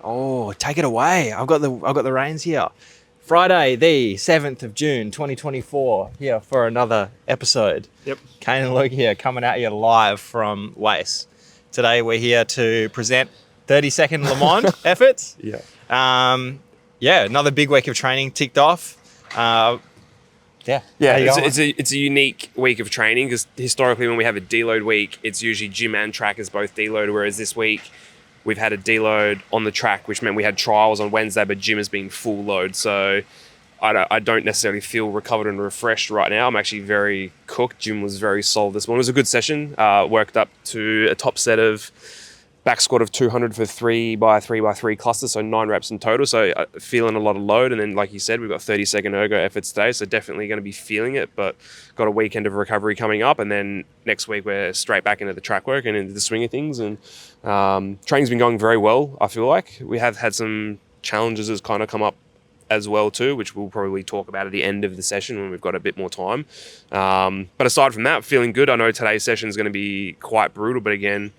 Oh, take it away. I've got the reins here. Friday, the 7th of June, 2024, here for another episode. Yep. Kane and Luke here, coming at you live from Wace. Today, we're here to present 30-second Le Mans efforts. Yeah. Another big week of training ticked off. Yeah, it's a unique week of training because historically when we have a deload week, it's usually gym and track is both deload, whereas this week we've had a deload on the track, which meant we had trials on Wednesday, but gym has been full load. So I don't necessarily feel recovered and refreshed right now. I'm actually very cooked. Gym was very solid this morning. It was a good session. Worked up to a top set of back squat of 200 for 3x3x3 clusters, so 9 reps in total. So feeling a lot of load. And then, like you said, we've got 30-second ergo efforts today, so definitely going to be feeling it, but got a weekend of recovery coming up. And then next week, we're straight back into the track work and into the swing of things. And training's been going very well, I feel like. We have had some challenges that's kind of come up as well too, which we'll probably talk about at the end of the session when we've got a bit more time. But aside from that, feeling good. I know today's session is going to be quite brutal, but again,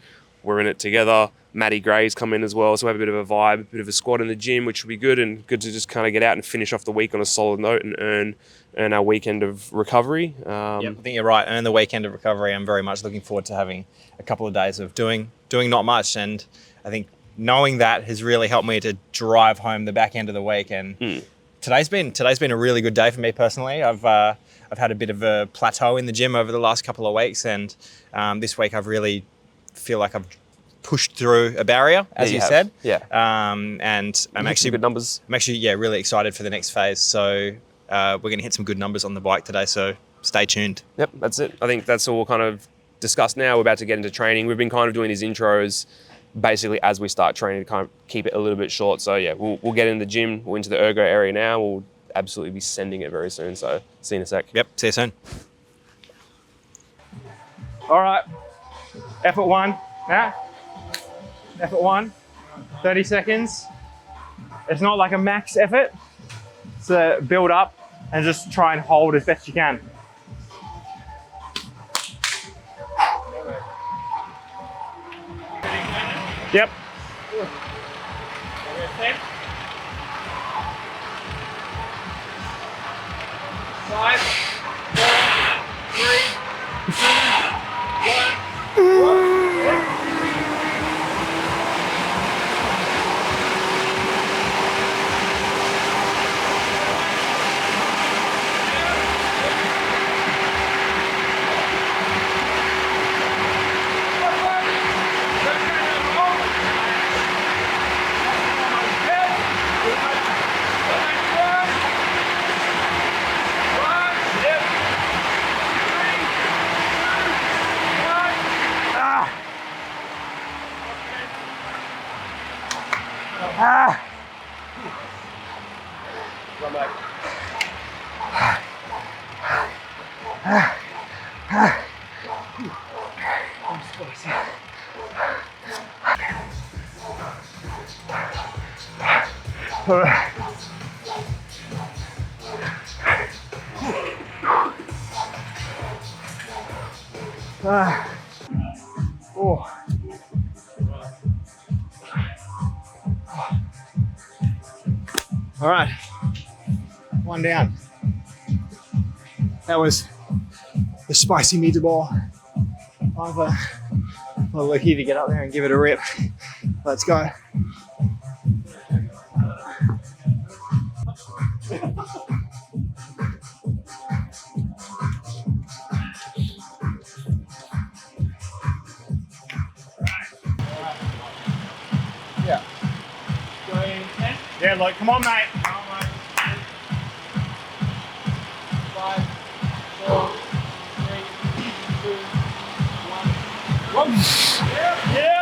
we're in it together. Matty Gray's come in as well, so we have a bit of a vibe, a bit of a squad in the gym, which will be good, and good to just kind of get out and finish off the week on a solid note and earn our weekend of recovery. I think you're right. Earn the weekend of recovery. I'm very much looking forward to having a couple of days of doing not much, and I think knowing that has really helped me to drive home the back end of the week. And today's been a really good day for me personally. I've had a bit of a plateau in the gym over the last couple of weeks, and this week I've really feel like I've pushed through a barrier, as you said. Yeah. And I'm actually good numbers. I'm actually really excited for the next phase. So we're going to hit some good numbers on the bike today. So stay tuned. Yep, that's it. I think that's all kind of discussed now. We're about to get into training. We've been kind of doing these intros basically as we start training to kind of keep it a little bit short. So yeah, we'll get in the gym. We're into the ergo area now. We'll absolutely be sending it very soon. So see you in a sec. Yep, see you soon. All right, effort one, now. Effort one, 30 seconds. It's not like a max effort. It's a build up and just try and hold as best you can. Yep. 5, 4, 3, 2, 1. All right. All right, one down. That was the spicy meatball. I'm lucky to get up there and give it a rip. Let's go. Yeah. Yeah, like, come on, mate. 5, 4, 3, 2, 1. Yeah.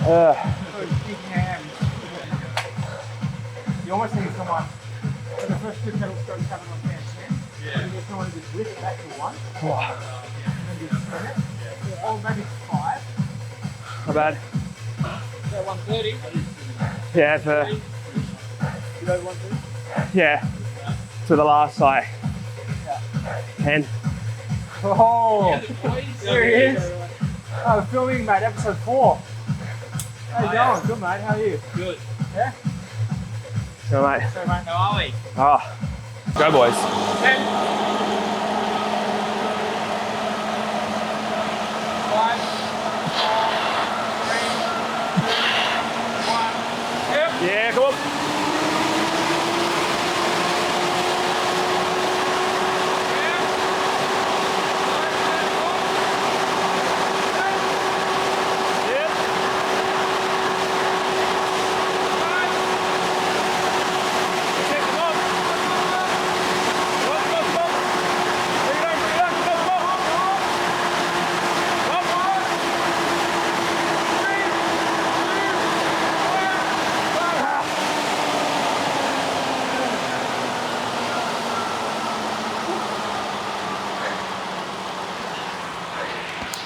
Big hands. You almost need someone. So the first 2 pedals go 7 on 10. Yeah. You need someone to just lift back to 1. And then just spin it. Yeah. Or maybe 5. Not bad. So 130. Yeah, for, You know 130? yeah, to the last like 10. Oh, there he is. Oh, filming, mate, episode 4. How you going? Good, mate. How are you? Good. Yeah? So, mate. So, mate, how are we? Oh, go, boys. 10. 5, 4, 3, 2, 1. Yep. Yeah, come on.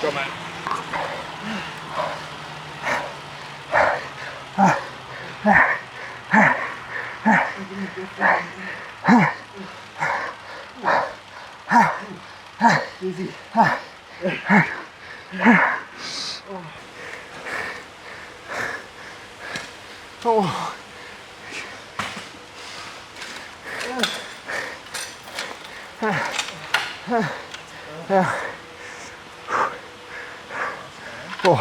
Go, man. Easy. Oh. Oh.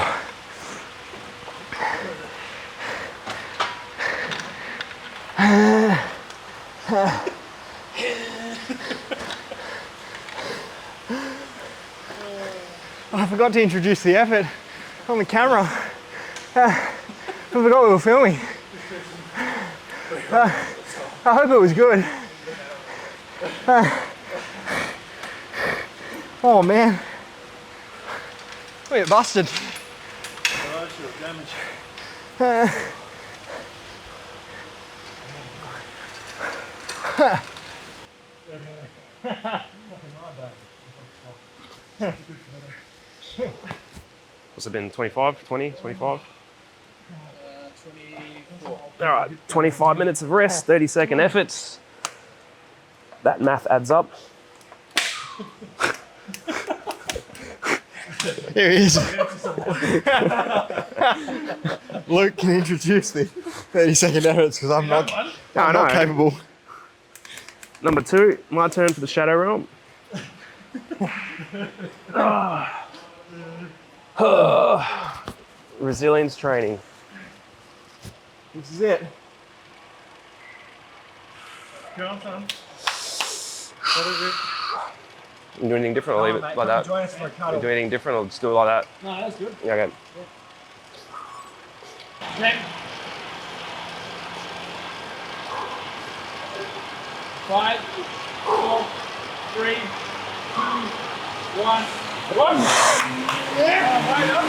I forgot to introduce the effort on the camera. I forgot we were filming. I hope it was good. Oh man. We get busted. What's it been, 25, 20, 25? 24. All right, 25 minutes of rest, 30-second efforts. That math adds up. Here he is. Luke can introduce the 30-second efforts because I'm not capable. Number 2, my turn for the shadow realm. Resilience training. This is it. Go on, son. What is it? You do anything different or leave it like that? Join us for a You cuddle. do anything different or just do it like that? No, that's good. Yeah, okay. 10. 5, 4, 3, 2, 1. One. Yeah. Right up.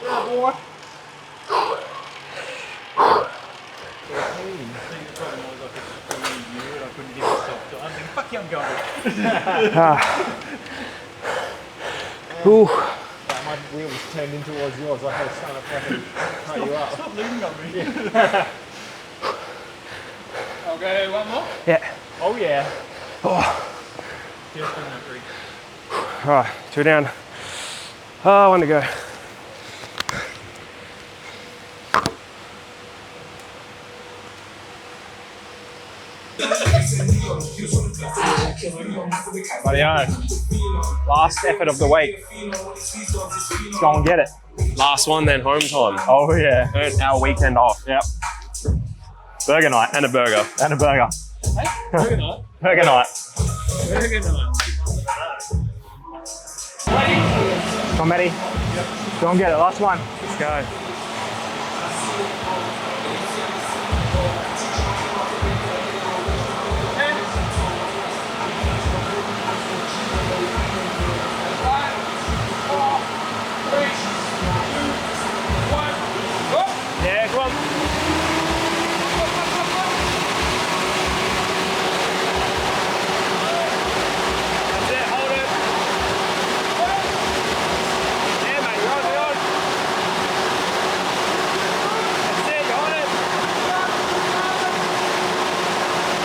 Yeah, boy. Fuck you, I'm going. Ooh. My wheel was turned in towards yours. I was trying to fucking cut you up. Stop leaning on me. Okay, one more? Yeah. Oh, yeah. Oh. Just on that 3. All right, 2 down. Oh, 1 to go. Rightio. Last effort of the week. Let's go and get it. Last one, then home time. Oh yeah. Earn our weekend off. Yep. Burger night. And a burger. And a burger. Burger night. Burger night. Burger night. Come on, Matty. Go and get it. Last one. Let's go. Yeah, come on. That's it, hold it. Yeah, mate, you're on, you're on. That's it, you're on it.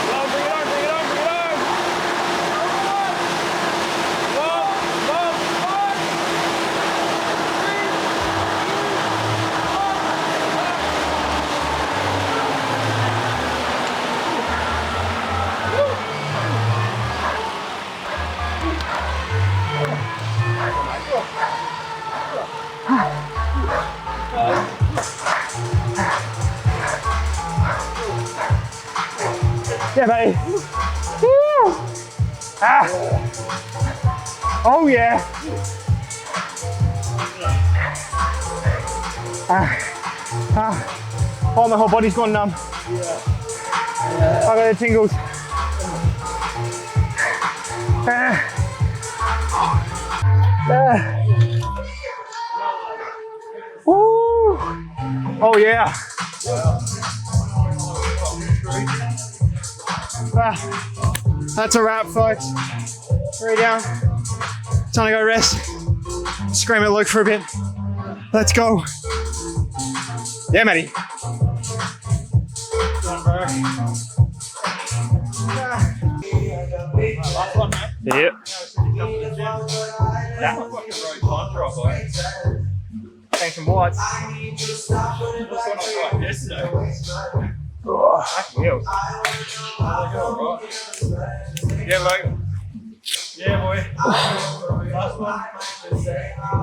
Come on, bring it on, bring it on, bring it on. Come on, come on. Yeah, buddy. Woo! Ah. Oh, yeah. Oh, my whole body's gone numb. I got the tingles. Woo! Oh, yeah. That's a wrap, folks. 3 down. Time to go rest. Scream at Luke for a bit. Let's go. Yeah, Matty. Last one, mate. Yep. That's a fucking road time drop, boy. Thanks some whites. That's what I got yesterday. Back wheels. Yeah, mate. Yeah, boy. Last one.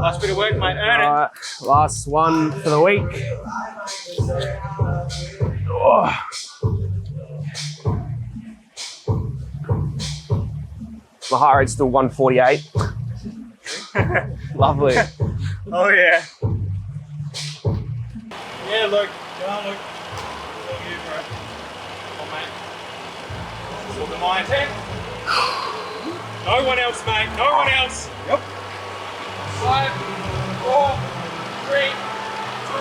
Last bit of work, mate. Earn it. Alright, last one for the week. My heart rate's still 148. Lovely. Oh, yeah. Yeah, Luke. Go on, Luke. It's all you, bro. Come on, mate. This is all the my intent. No one else, mate. No one else. Yep. 5, 4, 3, 2,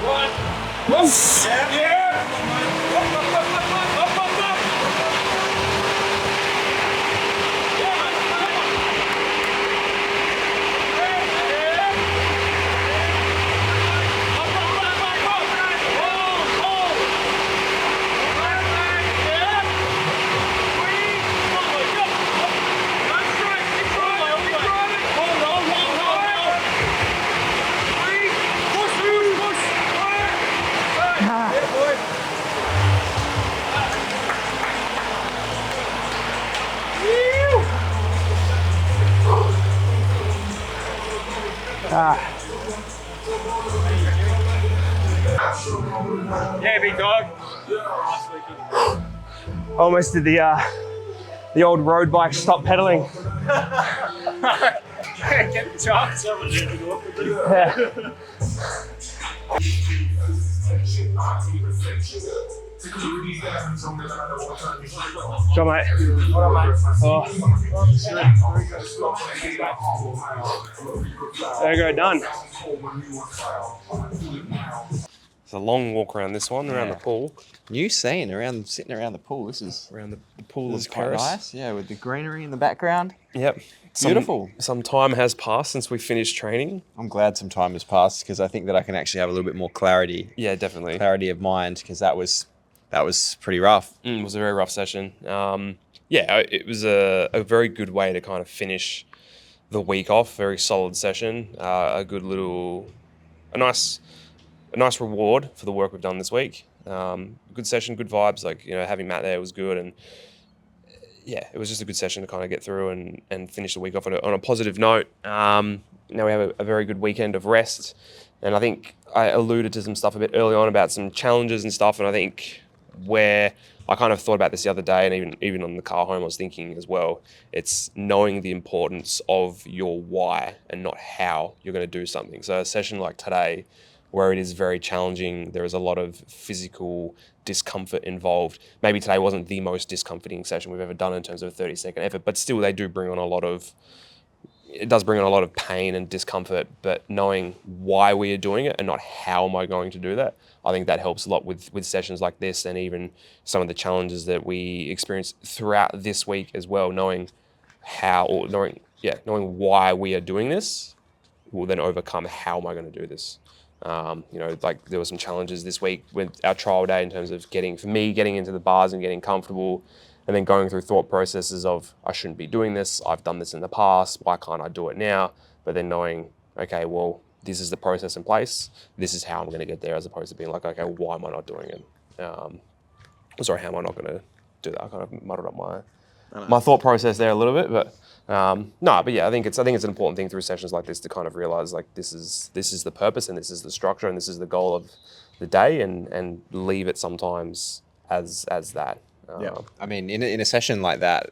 1. Whoop. Yeah. Yeah. Up, up, up, up, up, up, up, up. Yeah, mate. Come on. Yeah. Up, up, up, up, up. Hold, hold. Right, mate. Yeah. 3, 4, go. That's right. Keep driving. Keep driving. Hold on, hold on. 3, push, push, push. Yeah, boy. Yeah, big dog. Almost did the old road bike stop pedaling. Get the chance. Yeah. Go, mate. Oh. There you go, done. It's a long walk around this one, around the pool. New scene around sitting around the pool. This is Around the pool this is of quite Paris. nice. Yeah, with the greenery in the background. Yep. Beautiful. Some time has passed since we finished training. I'm glad some time has passed because I think that I can actually have a little bit more clarity Yeah, definitely. of mind because that was pretty rough. It was a very rough session. It was a very good way to kind of finish the week off. Very solid session. A nice reward for the work we've done this week. Good session, good vibes. Like, having Matt there was good, and yeah, it was just a good session to kind of get through and finish the week off on a positive note. Now we have a very good weekend of rest. And I think I alluded to some stuff a bit early on about some challenges and stuff. And I think where I kind of thought about this the other day, and even on the car home, I was thinking as well, it's knowing the importance of your why and not how you're going to do something. So a session like today, where it is very challenging, there is a lot of physical discomfort involved. Maybe today wasn't the most discomforting session we've ever done in terms of a 30-second effort, but still they do bring on it does bring on a lot of pain and discomfort, but knowing why we are doing it and not how am I going to do that, I think that helps a lot with sessions like this, and even some of the challenges that we experience throughout this week as well. Knowing why we are doing this will then overcome how am I going to do this. Like there were some challenges this week with our trial day in terms of getting into the bars and getting comfortable, and then going through thought processes of, I shouldn't be doing this, I've done this in the past, why can't I do it now? But then knowing, okay, well, this is the process in place, this is how I'm going to get there, as opposed to being like, okay, why am I not doing it? How am I not going to do that? I kind of muddled up my thought process there a little bit, but I think it's an important thing through sessions like this to kind of realize, like, this is the purpose, and this is the structure, and this is the goal of the day, and leave it sometimes as that. Yeah, I mean, in a session like that,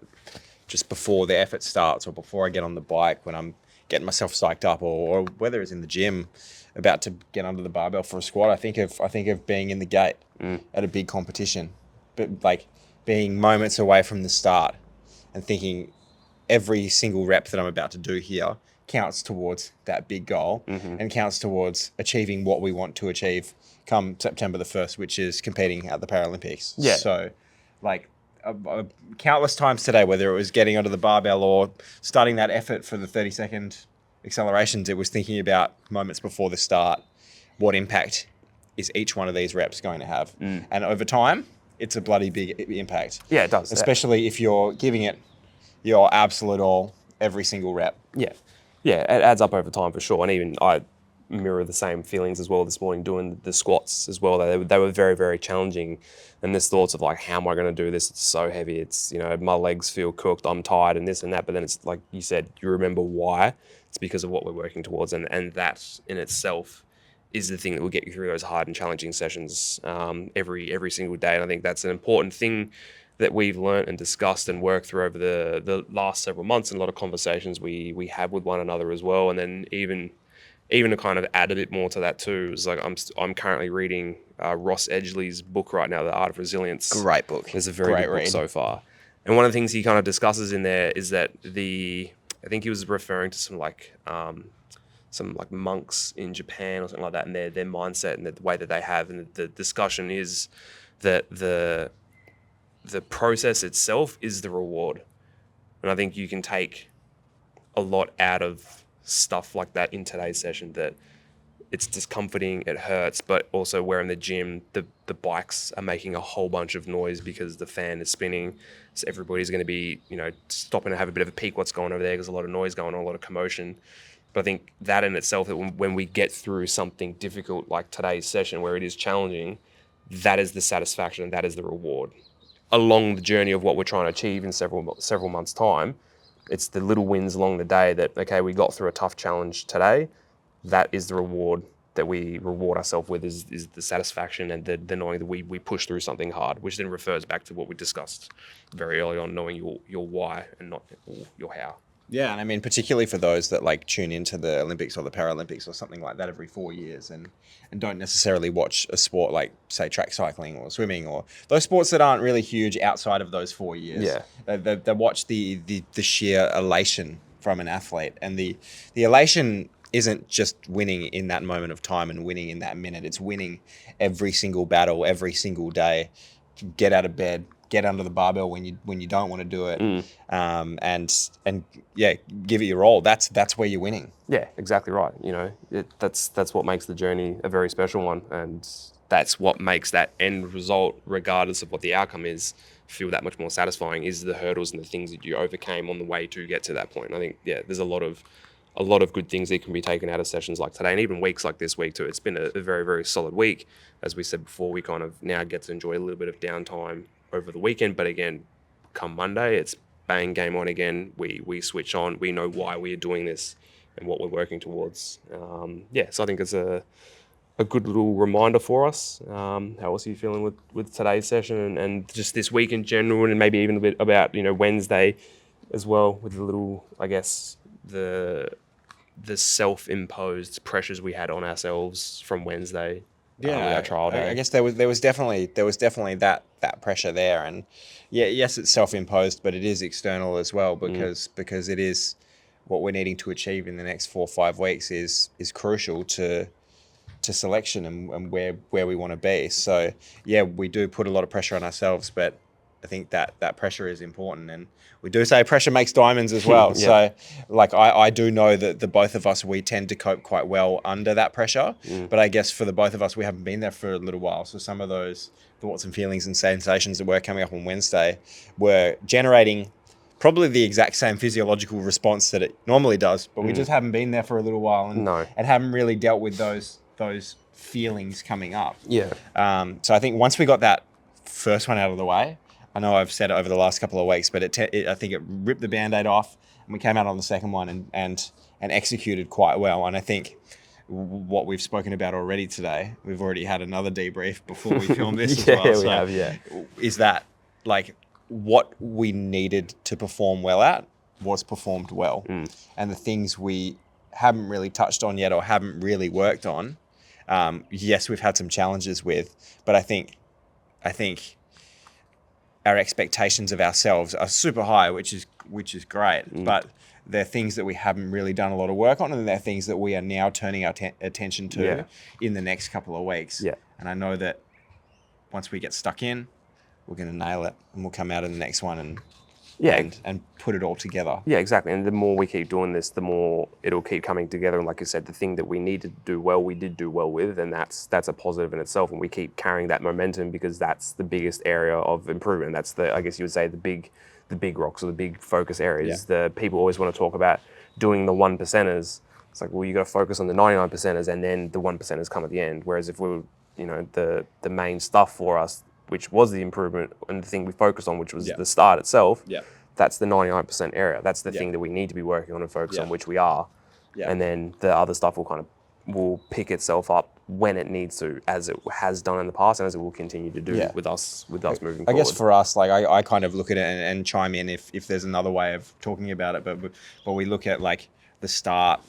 just before the effort starts or before I get on the bike, when I'm getting myself psyched up, or whether it's in the gym, about to get under the barbell for a squat, I think of being in the gate at a big competition, but like being moments away from the start and thinking every single rep that I'm about to do here counts towards that big goal and counts towards achieving what we want to achieve come September the 1st, which is competing at the Paralympics. Yeah. So, like, countless times today, whether it was getting onto the barbell or starting that effort for the 30-second accelerations, it was thinking about moments before the start, what impact is each one of these reps going to have? And over time, it's a bloody big impact. Yeah, it does. Especially if you're giving it your absolute all every single rep. Yeah, it adds up over time for sure. And even I mirror the same feelings as well this morning doing the squats as well. They were very, very challenging. And there's thoughts of like, how am I going to do this? It's so heavy. It's, my legs feel cooked, I'm tired and this and that. But then it's like you said, you remember why. It's because of what we're working towards. And that in itself is the thing that will get you through those hard and challenging sessions every single day. And I think that's an important thing that we've learned and discussed and worked through over the last several months, and a lot of conversations we have with one another as well. And then even to kind of add a bit more to that too, is like I'm currently reading Ross Edgley's book right now, The Art of Resilience. Great book. It's a very good book so far. And one of the things he kind of discusses in there is that I think he was referring to some monks in Japan or something like that, and their mindset and the way that they have, and the discussion is that the process itself is the reward. And I think you can take a lot out of stuff like that in today's session, that it's discomforting, it hurts, but also we're in the gym, the bikes are making a whole bunch of noise because the fan is spinning. So everybody's going to be, stopping to have a bit of a peek what's going over there, because a lot of noise going on, a lot of commotion. But I think that in itself, that when we get through something difficult like today's session where it is challenging, that is the satisfaction and that is the reward. Along the journey of what we're trying to achieve in several months' time, it's the little wins along the day that, okay, we got through a tough challenge today. That is the reward that we reward ourselves with, is the satisfaction and the knowing that we push through something hard, which then refers back to what we discussed very early on, knowing your why and not your how. Yeah, and I mean, particularly for those that like tune into the Olympics or the Paralympics or something like that every 4 years and don't necessarily watch a sport like, say, track cycling or swimming or those sports that aren't really huge outside of those 4 years. Yeah. They watch the sheer elation from an athlete, and the elation isn't just winning in that moment of time and winning in that minute. It's winning every single battle, every single day. Get out of bed, get under the barbell when you don't want to do it, and give it your all. That's where you're winning. Yeah, exactly right. That's what makes the journey a very special one, and that's what makes that end result, regardless of what the outcome is, feel that much more satisfying. Is the hurdles and the things that you overcame on the way to get to that point. And I think there's a lot of good things that can be taken out of sessions like today, and even weeks like this week too. It's been a very, very solid week. As we said before, we kind of now get to enjoy a little bit of downtime over the weekend, but again, come Monday, it's bang, game on again. We switch on. We know why we are doing this and what we're working towards. So I think it's a good little reminder for us. How else are you feeling with today's session and just this week in general, and maybe even a bit about Wednesday as well, with the little, I guess, the self-imposed pressures we had on ourselves from Wednesday. With our trial day. I guess there was definitely that pressure there, and yes, it's self-imposed, but it is external as well, because it is what we're needing to achieve in the next 4 or 5 weeks is crucial to selection and where we want to be. So yeah, we do put a lot of pressure on ourselves, but I think that pressure is important, and we do say pressure makes diamonds as well. So like I do know that the both of us, we tend to cope quite well under that pressure, but I guess for the both of us, we haven't been there for a little while. So some of those thoughts and feelings and sensations that were coming up on Wednesday were generating probably the exact same physiological response that it normally does, but we just haven't been there for a little while and haven't really dealt with those feelings coming up. So I think once we got that first one out of the way, I know I've said it over the last couple of weeks, but I think it ripped the Band-Aid off, and we came out on the second one and executed quite well. And I think what we've spoken about already today, we've already had another debrief before we filmed this as well. We have. Is that like what we needed to perform well at was performed well. And the things we haven't really touched on yet or haven't really worked on, yes, we've had some challenges with, but I think our expectations of ourselves are super high, which is great. But they're things that we haven't really done a lot of work on, and they're things that we are now turning our attention to in the next couple of weeks. And I know that once we get stuck in, we're going to nail it, and we'll come out in the next one and put it all together. Yeah, exactly. And the more we keep doing this, the more it'll keep coming together. And like I said, the thing that we needed to do well, we did do well with, and that's a positive in itself. And we keep carrying that momentum because that's the biggest area of improvement. That's I guess you would say the big rocks or the big focus areas. The people always want to talk about doing the 1%ers. It's like, well, you got to focus on the 99%ers, and then the 1%ers come at the end. Whereas if we were, the main stuff for us, which was the improvement and the thing we focused on, which was the start itself, that's the 99% area. That's the thing that we need to be working on and focus on, which we are. And then the other stuff will pick itself up when it needs to, as it has done in the past and as it will continue to do with us moving forward. I guess for us, like I kind of look at it and chime in if there's another way of talking about it, but we look at like the start,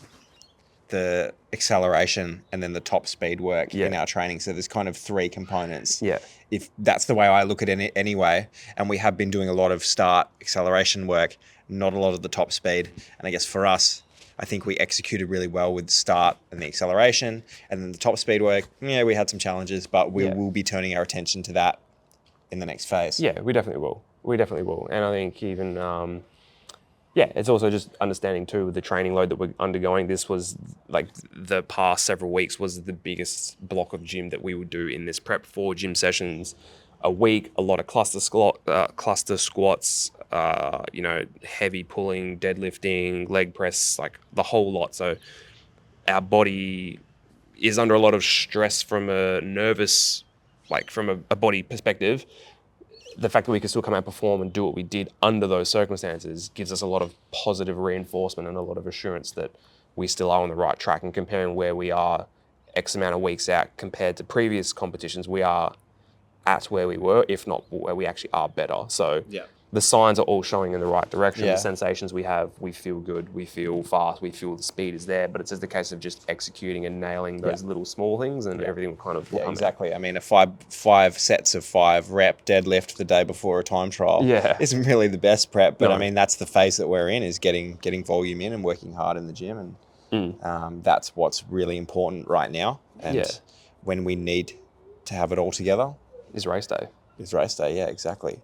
the acceleration, and then the top speed work in our training. So there's kind of 3 components. If that's the way I look at it anyway, and we have been doing a lot of start acceleration work, not a lot of the top speed. And I guess for us, I think we executed really well with the start and the acceleration, and then the top speed work. Yeah, we had some challenges, but we will be turning our attention to that in the next phase. Yeah, we definitely will. And I think even it's also just understanding too with the training load that we're undergoing. This was like the past several weeks was the biggest block of gym that we would do in this prep. 4 gym sessions a week, a lot of cluster squats, heavy pulling, deadlifting, leg press, like the whole lot. So our body is under a lot of stress from a nervous, like from a body perspective. The fact that we could still come out and perform and do what we did under those circumstances gives us a lot of positive reinforcement and a lot of assurance that we still are on the right track. And comparing where we are X amount of weeks out compared to previous competitions, we are at where we were, if not where we actually are better. So the signs are all showing in the right direction. The sensations we have, we feel good, we feel fast, we feel the speed is there, but it's just the case of just executing and nailing those little small things, and everything will kind of exactly. I mean, a five sets of 5 rep deadlift the day before a time trial isn't really the best prep, but I mean, that's the phase that we're in, is getting volume in and working hard in the gym, and that's what's really important right now. And when we need to have it all together is race day. Yeah, exactly.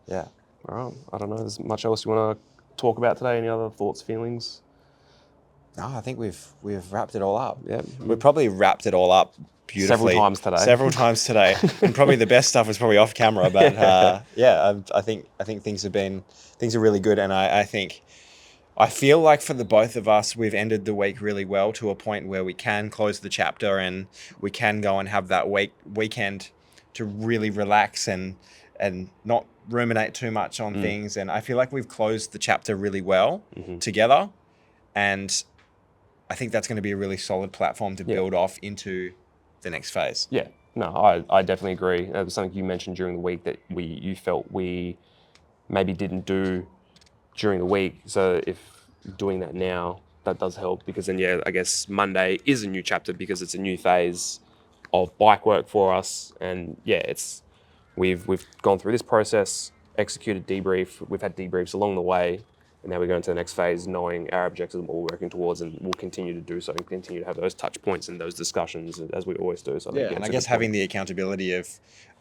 Yeah. All right. I don't know. There's much else you want to talk about today? Any other thoughts, feelings? No, I think we've wrapped it all up. Yeah. We've probably wrapped it all up beautifully. Several times today. And probably the best stuff was probably off camera. But I think things are really good. And I feel like for the both of us, we've ended the week really well, to a point where we can close the chapter and we can go and have that weekend to really relax and not ruminate too much on things. And I feel like we've closed the chapter really well together. And I think that's going to be a really solid platform to build off into the next phase. Yeah, no, I definitely agree. It was something you mentioned during the week that you felt we maybe didn't do during the week. So if doing that now, that does help, because then, I guess Monday is a new chapter because it's a new phase of bike work for us. And we've gone through this process, executed debrief, we've had debriefs along the way, and now we're going to the next phase knowing our objectives and what we're working towards, and we'll continue to do so and continue to have those touch points and those discussions as we always do. So and I guess having the accountability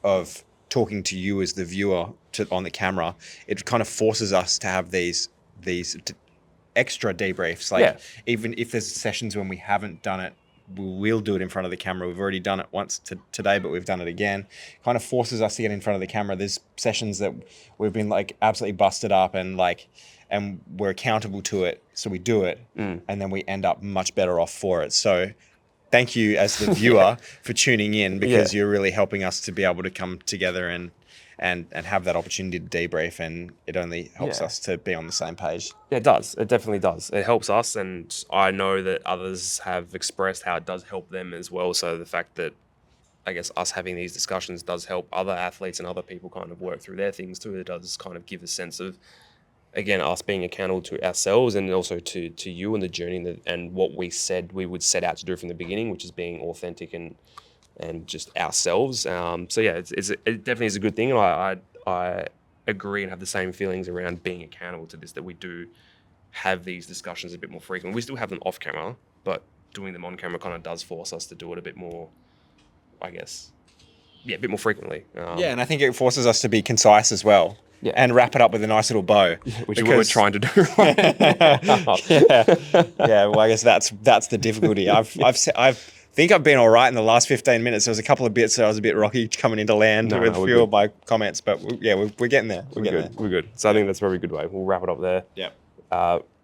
of talking to you as the viewer on the camera, it kind of forces us to have these extra debriefs. Like even if there's sessions when we haven't done it, we'll do it in front of the camera. We've already done it once today, but we've done it again. Kind of forces us to get in front of the camera. There's sessions that we've been like absolutely busted up and we're accountable to it. So we do it and then we end up much better off for it. So thank you as the viewer for tuning in, because you're really helping us to be able to come together and have that opportunity to debrief, and it only helps us to be on the same page. Yeah, it does. It definitely does. It helps us, and I know that others have expressed how it does help them as well. So the fact that, I guess, us having these discussions does help other athletes and other people kind of work through their things too. It does kind of give a sense of, again, us being accountable to ourselves and also to you and the journey and what we said we would set out to do from the beginning, which is being authentic and just ourselves. So yeah, it definitely is a good thing. And I agree and have the same feelings around being accountable to this, that we do have these discussions a bit more frequently. We still have them off camera, but doing them on camera kind of does force us to do it a bit more, I guess, a bit more frequly. And I think it forces us to be concise as well. Yeah. And wrap it up with a nice little bow, which is what we're trying to do. Well, I guess that's the difficulty. I think I've been all right in the last 15 minutes. There was a couple of bits that I was a bit rocky coming into land with a few of my comments, but we're getting there. We're good. So I think that's a very good way. We'll wrap it up there. Yeah.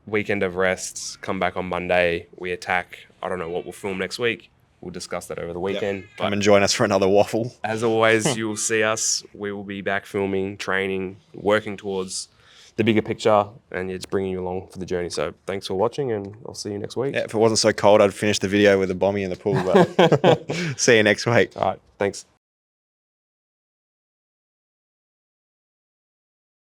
Weekend of rests. Come back on Monday. We attack. I don't know what we'll film next week. We'll discuss that over the weekend. Yep. Come and join us for another waffle. As always, you'll see us. We will be back filming, training, working towards the bigger picture, and it's bringing you along for the journey. So thanks for watching, and I'll see you next week. Yeah, if it wasn't so cold, I'd finish the video with a bommy in the pool, but see you next week. All right, thanks.